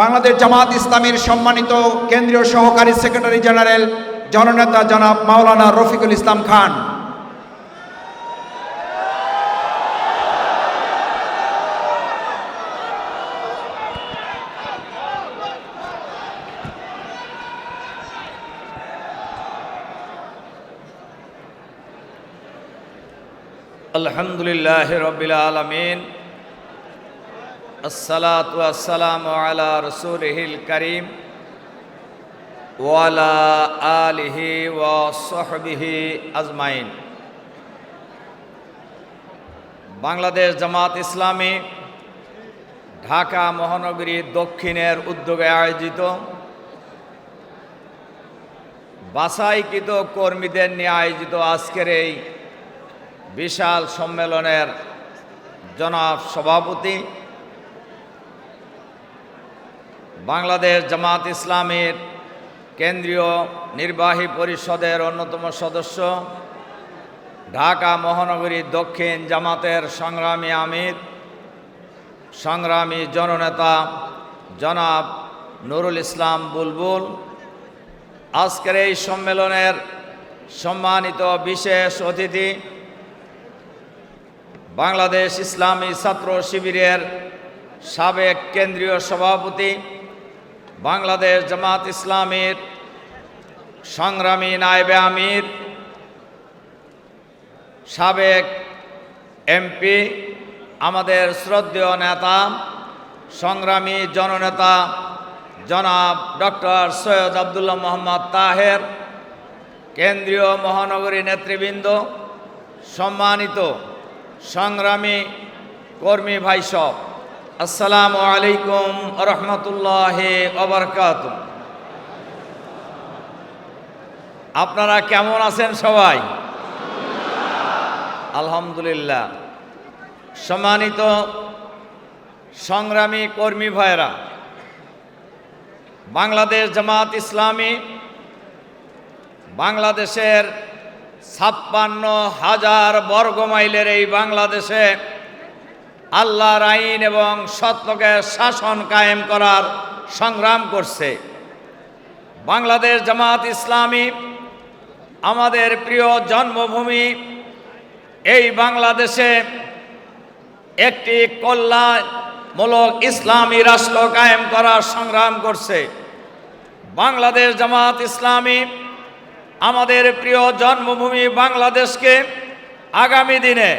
বাংলাদেশ জামাত ইসলামীর সম্মানিত কেন্দ্রীয় সহকারী সেক্রেটারি জেনারেল জননেতা জনাব মাওলানা রফিকুল ইসলাম খান, আলহামদুলিল্লাহ রাব্বিল আলামিন, আসসালাতু ওয়াসসালামু আলা রাসূলিহিল কারীম ওয়া আলা আলিহি ওয়া সাহবিহি আজমাইন। বাংলাদেশ জামাত ইসলামী ঢাকা মহানগরী দক্ষিণের উদ্যোগে আয়োজিত বাছাইকৃত কর্মীদের নিয়ে আয়োজিত আজকের এই বিশাল সম্মেলনের জনাব সভাপতি, বাংলাদেশ জামাত ইসলামীর কেন্দ্রীয় নির্বাহী পরিষদের অন্যতম সদস্য, ঢাকা মহানগরী দক্ষিণ জামাতের সংগ্রামী আমির, সংগ্রামী জননেতা জনাব নুরুল ইসলাম বুলবুল, আজকের এই সম্মেলনের সম্মানিত বিশেষ অতিথি, বাংলাদেশ ইসলামী ছাত্র শিবিরের সাবেক কেন্দ্রীয় সভাপতি, বাংলাদেশ জামাত ইসলামীর সংগ্রামী নায়েবে আমির, সাবেক এমপি, আমাদের শ্রদ্ধেয় নেতা, সংগ্রামী জননেতা জনাব ডক্টর সৈয়দ আবদুল্লাহ মোহাম্মদ তাহের, কেন্দ্রীয় মহানগরী নেতৃবৃন্দ, সম্মানিত সংগ্রামী কর্মী ভাই সব, আসসালামু আলাইকুম ওয়া রাহমাতুল্লাহি ওয়া বারাকাতুহু। আপনারা কেমন আছেন সবাই? আলহামদুলিল্লাহ। সম্মানিত সংগ্রামী কর্মী ভাইরা, বাংলাদেশ জামাত ইসলামী বাংলাদেশের 56,000 বর্গমাইলের এই বাংলাদেশে আল্লাহর আইন এবং সত্যকে শাসন কায়েম করার সংগ্রাম করছে। বাংলাদেশ জামাত ইসলামী আমাদের প্রিয় জন্মভূমি এই বাংলাদেশে একটি কল্যাণমূলক ইসলামী রাষ্ট্র কায়েম করার সংগ্রাম করছে। বাংলাদেশ জামাত ইসলামী আমাদের প্রিয় জন্মভূমি বাংলাদেশকে আগামী দিনে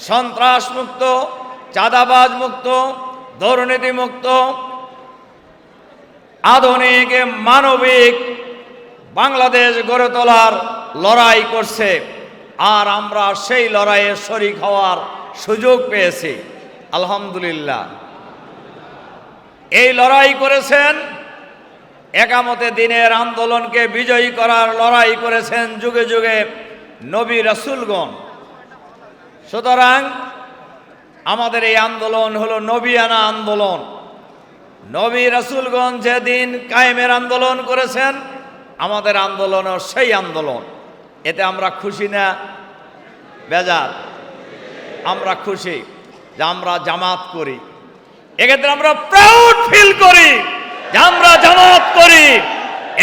সন্ত্রাসমুক্ত, চাঁদাবাজ মুক্ত, দুর্নীতি মুক্ত, আধুনিক মানবিক বাংলাদেশ গড়ে তোলার লড়াই করছে। আর আমরা সেই লড়াইয়ে শরীক হওয়ার সুযোগ পেয়েছি, আলহামদুলিল্লাহ। এই লড়াই করেছেন, একামতে দিনের আন্দোলনকে বিজয়ী করার লড়াই করেছেন যুগে যুগে নবী রাসূলগণ। সুতরাং আমাদের এই আন্দোলন হলো নবিয়ানা আন্দোলন। নবী রাসূলগণ যেদিন কায়েমের আন্দোলন করেছেন, আমাদের আন্দোলনও সেই আন্দোলন। এতে আমরা খুশি না বেজার? আমরা খুশি যে আমরা জামাত করি। এক্ষেত্রে আমরা প্রাউড ফিল করি যে আমরা জামাত করি।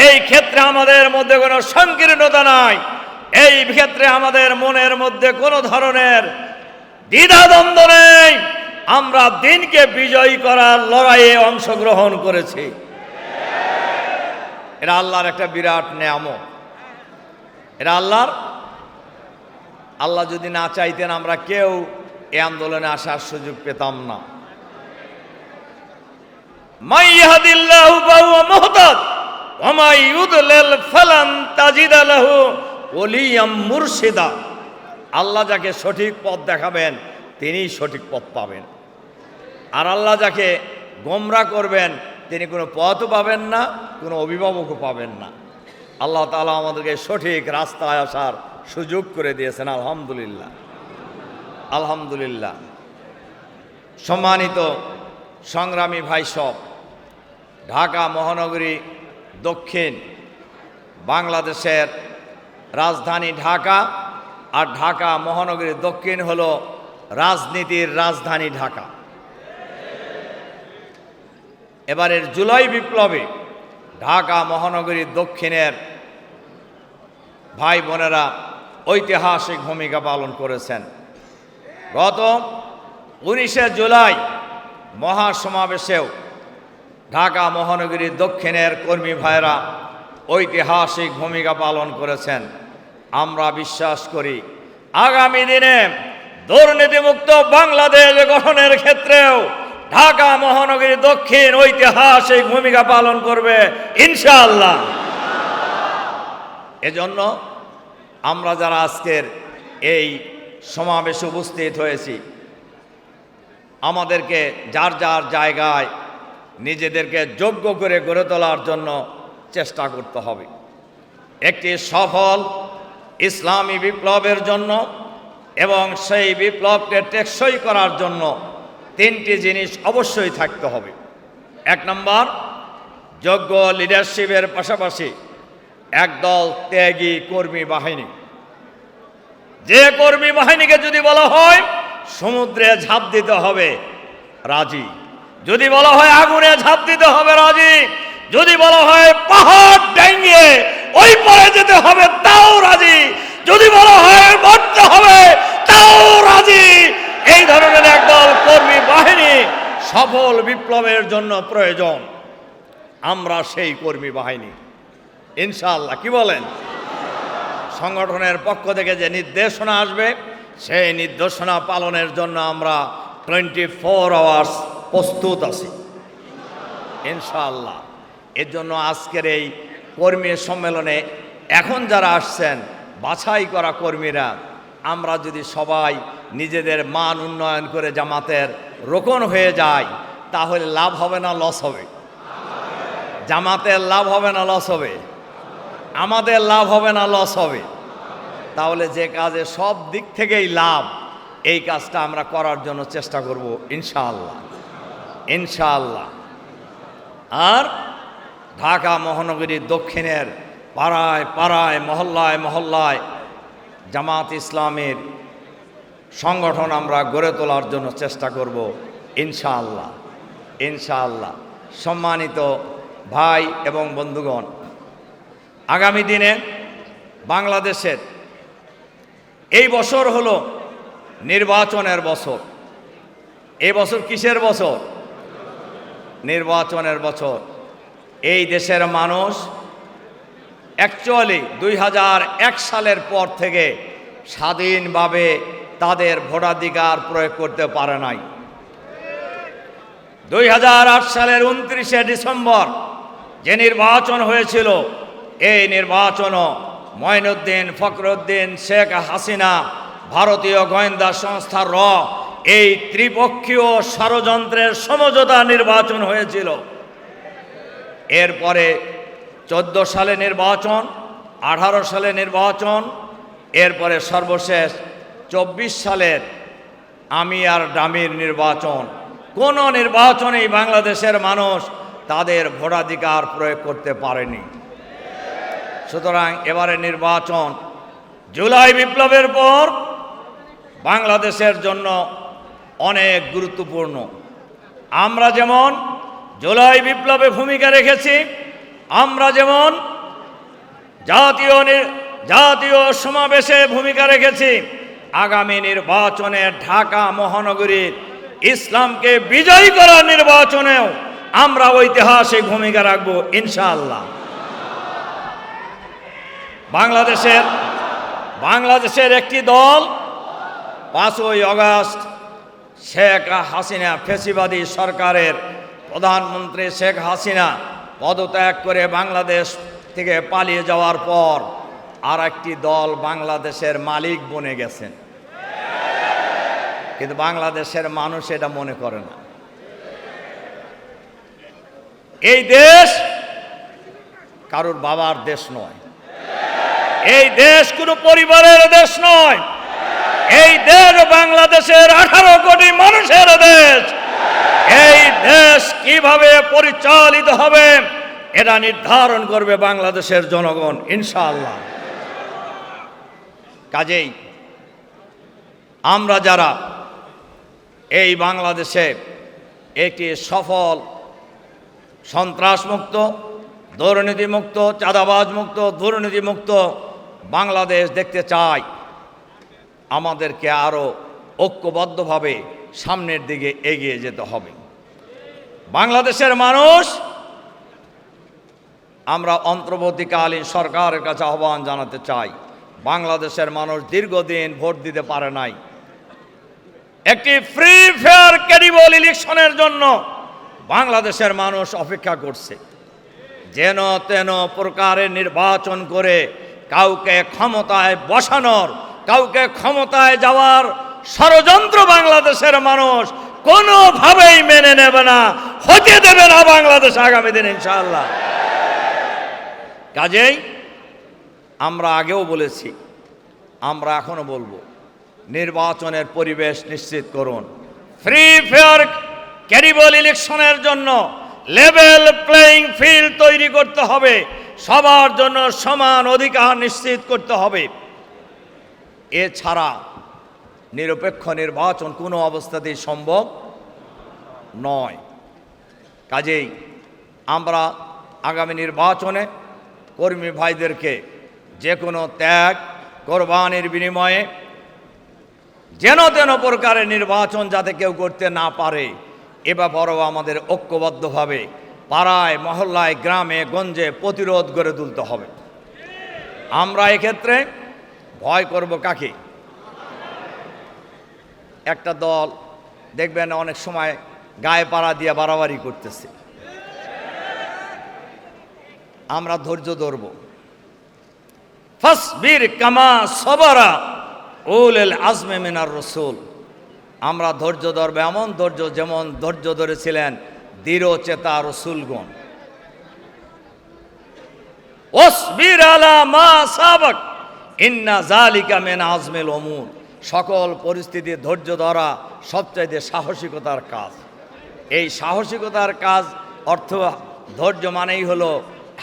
এই ক্ষেত্রে আমাদের মধ্যে কোনো সংকীর্ণতা নাই। এই ক্ষেত্রে আমাদের মনের মধ্যে কোনো ধরনের দ্বিধাদ্বন্দ্ব নেই। আমরা দিনকে বিজয়ী করার লড়াইয়ে অংশগ্রহণ করেছি। এটা আল্লাহর একটা বিরাট নেয়ামত। এটা আল্লাহ যদি না চাইতেন আমরা কেউ এই আন্দোলনে আসার সুযোগ পেতাম না। মাই ইয়াহদিল্লাহু ফাহুয়া মুহতাদ ওয়া মাই ইউদলিল ফালান তাজিদা লাহু ওলিয়াম মুরশিদা। আল্লাহ যাকে সঠিক পথ দেখাবেন তিনিই সঠিক পথ পাবেন, আর আল্লাহ যাকে গোমরাহ করবেন তিনি কোনো পথও পাবেন না, কোনো অভিভাবকও পাবেন না। আল্লাহ তাআলা আমাদেরকে সঠিক রাস্তায় আসার সুযোগ করে দিয়েছেন, আলহামদুলিল্লাহ, আলহামদুলিল্লাহ। সম্মানিত সংগ্রামী ভাই সব, ঢাকা মহানগরী দক্ষিণ বাংলাদেশের রাজধানী ঢাকা, আর ঢাকা মহানগরী দক্ষিণ হলো রাজনীতির রাজধানী ঢাকা। এবারের জুলাই বিপ্লবে ঢাকা মহানগরীর দক্ষিণের ভাই বোনেরা ঐতিহাসিক ভূমিকা পালন করেছেন। গত 19শে জুলাই মহাসমাবেশেও ঢাকা মহানগরীর দক্ষিণের কর্মী ভাইরা ঐতিহাসিক ভূমিকা পালন করেছেন। আমরা বিশ্বাস করি আগামী দিনে দুর্নীতিমুক্ত বাংলাদেশ গঠনের ক্ষেত্রেও ঢাকা মহানগরী দক্ষিণ ঐতিহাসিক ভূমিকা পালন করবে ইনশাআল্লাহ। এজন্য আমরা যারা আজকের এই সমাবেশে উপস্থিত হয়েছি, আমাদেরকে যার যার জায়গায় নিজেদেরকে যোগ্য করে গড়ে তোলার জন্য চেষ্টা করতে হবে। একটি সফল ইসলামী বিপ্লবের জন্য এবং সেই বিপ্লবকে টেকসই করার জন্য 3টি জিনিস অবশ্যই থাকতে হবে। 1 নম্বর, যোগ্য লিডারশিপের পাশাপাশি একদল ত্যাগী কর্মী বাহিনী। যে কর্মী বাহিনীকে যদি বলা হয় সমুদ্রে ঝাঁপ দিতে হবে, রাজি। যদি বলা হয় আগুনে ঝাঁপ দিতে হবে, রাজি। যদি বলা হয় পাহাড় ডাঙ্গিয়ে ওই পারে যেতে হবে, তাও রাজি। যদি বলা হয় মরতে হবে, তাও রাজি। এই ধরনের একদল কর্মী বাহিনী সফল বিপ্লবের জন্য প্রয়োজন। আমরা সেই কর্মী বাহিনী ইনশাআল্লাহ। কি বলেন? সংগঠনের পক্ষ থেকে যে নির্দেশনা আসবে সেই নির্দেশনা পালনের জন্য আমরা 24 আওয়ার্স প্রস্তুত আছি ইনশাআল্লাহ। এর জন্য আজকের এই কর্মী সম্মেলনে এখন যারা আসছেন বাছাই করা কর্মীরা, আমরা যদি সবাই নিজেদের মান উন্নয়ন করে জামাতের রোকন হয়ে যাই, তাহলে লাভ হবে না লস হবে? জামাতের লাভ হবে না লস হবে? আমাদের লাভ হবে না লস হবে? তাহলে যে কাজে সব দিক থেকেই লাভ, এই কাজটা আমরা করার জন্য চেষ্টা করব ইনশাআল্লাহ ইনশাআল্লাহ। আর ঢাকা মহানগরীর দক্ষিণের পাড়ায় পাড়ায় মহল্লায় মহল্লায় জামাত ইসলামের সংগঠন আমরা গড়ে তোলার জন্য চেষ্টা করব ইনশাআল্লাহ ইনশাআল্লাহ। সম্মানিত ভাই এবং বন্ধুগণ, আগামী দিনে বাংলাদেশের এই বছর হলো নির্বাচনের বছর। এই বছর কিসের বছর? নির্বাচনের বছর। এই দেশের মানুষ অ্যাকচুয়ালি 2001 সালের পর থেকে স্বাধীনভাবে তাদের ভোটাধিকার প্রয়োগ করতে পারে নাই। 2008 সালের 29শে ডিসেম্বর যে নির্বাচন হয়েছিল, এই নির্বাচনও মঈনুদ্দিন, ফখরুদ্দিন, শেখ হাসিনা, ভারতীয় গোয়েন্দা সংস্থা র এই ত্রিপক্ষীয় ষড়যন্ত্রের সমঝোতা নির্বাচন হয়েছিল। এরপরে 14 সালে নির্বাচন, 18 সালে নির্বাচন, এরপরে সর্বশেষ 24 সালের আমি আর ডামির নির্বাচন। কোন নির্বাচনেই বাংলাদেশের মানুষ তাদের ভোটাধিকার প্রয়োগ করতে পারেনি। সুতরাং এবারে নির্বাচন জুলাই বিপ্লবের পর বাংলাদেশের জন্য অনেক গুরুত্বপূর্ণ। আমরা যেমন জুলাই বিপ্লবে ভূমিকা রেখেছি, আমরা যেমন জাতীয় সমাবেশে ভূমিকা রেখেছি, আগামী নির্বাচনে ঢাকা মহানগরীর ইসলামকে বিজয়ী করার নির্বাচনেও আমরা ঐতিহাসিক ভূমিকা রাখব ইনশাআল্লাহ। বাংলাদেশের একটি দল 5ই আগস্ট শেখ হাসিনা ফ্যাসিবাদী সরকারের প্রধানমন্ত্রী শেখ হাসিনা পদত্যাগ করে বাংলাদেশ থেকে পালিয়ে যাওয়ার পর আর একটি দল বাংলাদেশের মালিক বনে গেছেন, কিন্তু বাংলাদেশের মানুষ এটা মনে করে না। এই দেশ কারোর বাবার দেশ নয়, এই দেশ কোনো পরিবারের দেশ নয়, এই দেশ বাংলাদেশের 18 কোটি মানুষের দেশ। এই দেশ কিভাবে পরিচালিত হবে এটা নির্ধারণ করবে বাংলাদেশের জনগণ ইনশাআল্লাহ। কাজেই আমরা যারা এই বাংলাদেশে একটি সফল সন্ত্রাসমুক্ত, দুর্নীতিমুক্ত, চাঁদাবাজমুক্ত, দুর্নীতিমুক্ত বাংলাদেশ দেখতে চাই। আমাদেরকে আরও ঐক্যবদ্ধভাবে সামনের দিকে এগিয়ে যেতে হবে। বাংলাদেশের মানুষ, আমরা অন্তর্বর্তীকালীন সরকারের কাছে আহ্বান জানাতে চাই, বাংলাদেশের মানুষ দীর্ঘদিন ভোট দিতে পারে নাই। একটি ফ্রি ফেয়ার ক্রেডিবল ইলেকশনের জন্য বাংলাদেশের মানুষ অপেক্ষা করছে। যেন তেন প্রকারের নির্বাচন করে কাউকে ক্ষমতায় বসানোর, কাউকে ক্ষমতায় যাওয়ার ষড়যন্ত্র বাংলাদেশের মানুষ কোনোভাবেই মেনে নেবে না, হতে দেবে না বাংলাদেশ আগামী দিন ইনশাআল্লাহ। কাজেই আমরা আগেও বলেছি, আমরা এখনো বলবো, নির্বাচনের পরিবেশ নিশ্চিত করুন। ফ্রি ফেয়ার ক্রেডিবল ইলেকশনের জন্য লেভেল প্লেইং ফিল্ড তৈরি করতে হবে, সবার জন্য সমান অধিকার নিশ্চিত করতে হবে। এছাড়া নিরপেক্ষ নির্বাচন কোনো অবস্থাতেই সম্ভব নয়। কাজেই আমরা আগামী নির্বাচনে কর্মী ভাইদেরকে যে কোনো ত্যাগ কোরবানির বিনিময়ে যেন তেন প্রকারের নির্বাচন যাতে কেউ করতে না পারে, এ ব্যাপারেও আমাদের ঐক্যবদ্ধভাবে পাড়ায় মহল্লায় গ্রামে গঞ্জে প্রতিরোধ গড়ে তুলতে হবে। আমরা এক্ষেত্রে ভয় করব কাকে? একটা দল দেখবেন অনেক সময় গায়ে পাড়া দিয়ে বাড়াবাড়ি করতেছে, আমরা ধৈর্য ধরব। ফাসবির কামা সবারা উলুল আজমি মিনার রাসূল, আমরা ধৈর্য ধরবে এমন ধৈর্য যেমন ধৈর্য ধরেছিলেন দৃঢ়চেতা রাসূলগণ। ওয়াসবির আলা মা সাবাক ইন্না যালিকা মিন আজমিল উমুর, সকল পরিস্থিতি ধৈর্য ধরা সবচাইতে সাহসিকতার কাজ। এই সাহসিকতার কাজ অর্থ ধৈর্য মানেই হলো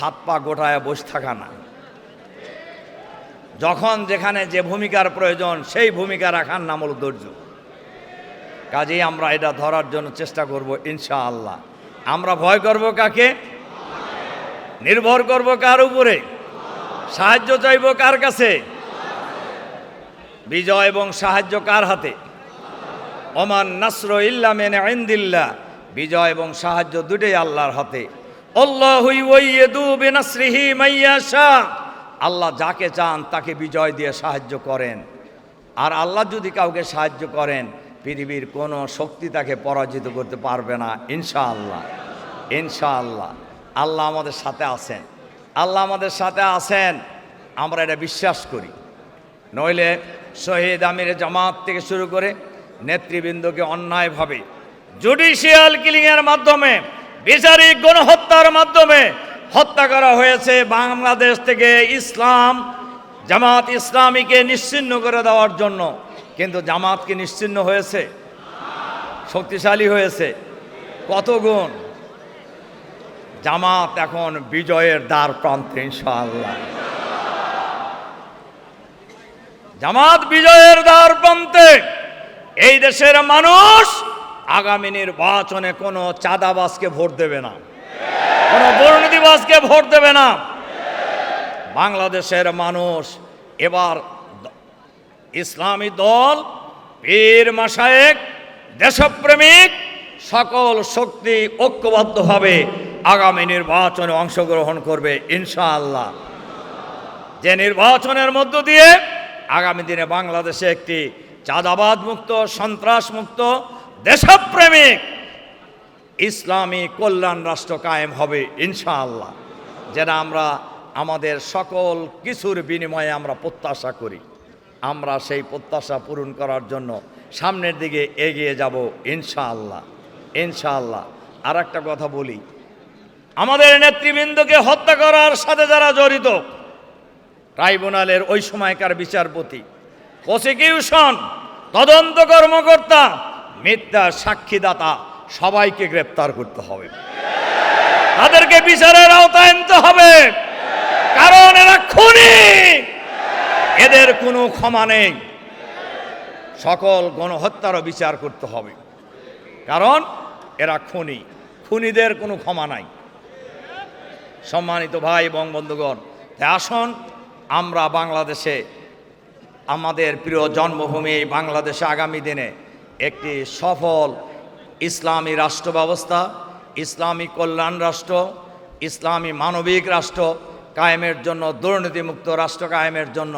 হাত পা গোটায় বসে থাকা না, যখন যেখানে যে ভূমিকার প্রয়োজন সেই ভূমিকা রাখার নাম হলো ধৈর্য। কাজেই আমরা এটা ধরার জন্য চেষ্টা করব ইনশাআল্লাহ। আমরা ভয় করব কাকে? নির্ভর করব কার উপরে? সাহায্য চাইব কার কাছে? বিজয় এবং সাহায্য কার হাতে? ওমান নাসরু ইল্লা মিন ইনদিল্লাহ, বিজয় এবং সাহায্য দুটোই আল্লাহর হাতে। আল্লাহু ইউয়াইয়িদু বিনাসরিহি মাইয়াশা, আল্লাহ যাকে চান তাকে বিজয় দিয়ে সাহায্য করেন। আর আল্লাহ যদি কাউকে সাহায্য করেন, পৃথিবীর কোনো শক্তি তাকে পরাজিত করতে পারবে না ইনশাআল্লাহ। ইনশাআল্লাহ আল্লাহ আমাদের সাথে আছেন, আল্লাহ আমাদের সাথে আছেন, আমরা এটা বিশ্বাস করি। নইলে শহীদ আমির জামাত থেকে শুরু করে নেতৃবৃন্দকে অন্যায়ভাবে জুডিশিয়াল কিলিংয়ের মাধ্যমে, বিচারিক গণহত্যার মাধ্যমে হত্যা করা হয়েছে। বাংলাদেশ থেকে ইসলাম জামাত ইসলামীকে নিশ্চিহ্ন করে দেওয়ার জন্য, কিন্তু জামাত কি নিশ্চিহ্ন হয়েছে? শক্তিশালী হয়েছে কত গুণ। জামাত এখন বিজয়ের দ্বার প্রান্তে ইনশাআল্লাহ। জামাত বিজয়ের দ্বার প্রান্তে। এই দেশের মানুষ আগামী নির্বাচনে কোনো চাঁদাবাজকে ভোট দেবে না, কোনো দুর্নীতিবাজকে ভোট দেবে না। বাংলাদেশের মানুষ এবার ইসলামী দল, পীর মাশায়েখ, দেশপ্রেমিক সকল শক্তি ঐক্যবদ্ধভাবে আগামী নির্বাচনে অংশগ্রহণ করবে ইনশাআল্লাহ। যে নির্বাচনের মধ্য দিয়ে আগামী দিনে বাংলাদেশে একটি চাঁদাবাদ মুক্ত, সন্ত্রাস মুক্ত, দেশপ্রেমিক ইসলামী কল্যাণ রাষ্ট্র কায়েম হবে ইনশাআল্লাহ। যেটা আমরা আমাদের সকল কিছুর বিনিময়ে আমরা প্রত্যাশা করি, আমরা সেই প্রত্যাশা পূরণ করার জন্য সামনের দিকে এগিয়ে যাব ইনশাআল্লাহ। ইনশাআল্লাহ আর একটা কথা বলি, আমাদের নেতৃবৃন্দকে হত্যা করার সাথে যারা জড়িত, ট্রাইব্যুনালের ওই সময়কার বিচারপতি, প্রসিকিউশন, তদন্ত কর্মকর্তা, মিথ্যা সাক্ষীদাতা সবাইকে গ্রেপ্তার করতে হবে, তাদেরকে বিচারের আওতায় আনতে হবে, কারণ এরা খুনি, এদের কোনো ক্ষমা নেই। সকল গণহত্যারও বিচার করতে হবে, কারণ এরা খুনি, খুনিদের কোনো ক্ষমা নাই। সম্মানিত ভাই এবং বন্ধুগণ, তাই আসুন আমরা বাংলাদেশে, আমাদের প্রিয় জন্মভূমি বাংলাদেশে আগামী দিনে একটি সফল ইসলামী রাষ্ট্র ব্যবস্থা, ইসলামী কল্যাণ রাষ্ট্র, ইসলামী মানবিক রাষ্ট্র কায়েমের জন্য, দুর্নীতিমুক্ত রাষ্ট্র কায়েমের জন্য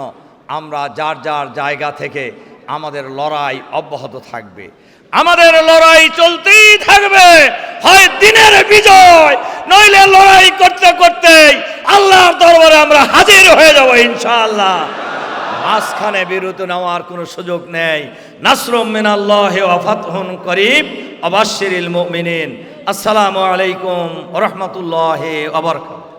আমরা যার যার জায়গা থেকে আমাদের লড়াই অব্যাহত থাকবে। আমাদের লড়াই চলতেই থাকবে, হয় দিনের বিজয়, নইলে লড়াই করতে করতে আল্লাহর দরবারে আমরা হাজির হয়ে যাব ইনশাআল্লাহ। মাঝখানে বিরতি নেওয়ার কোনো সুযোগ নেই। নাসরুম মিনাল্লাহি ওয়া ফাতহুন করিব ওয়া বাশশিরিল মুমিনিন। আসসালামু আলাইকুম ওয়া রাহমাতুল্লাহি ওয়া বারাকাতুহু।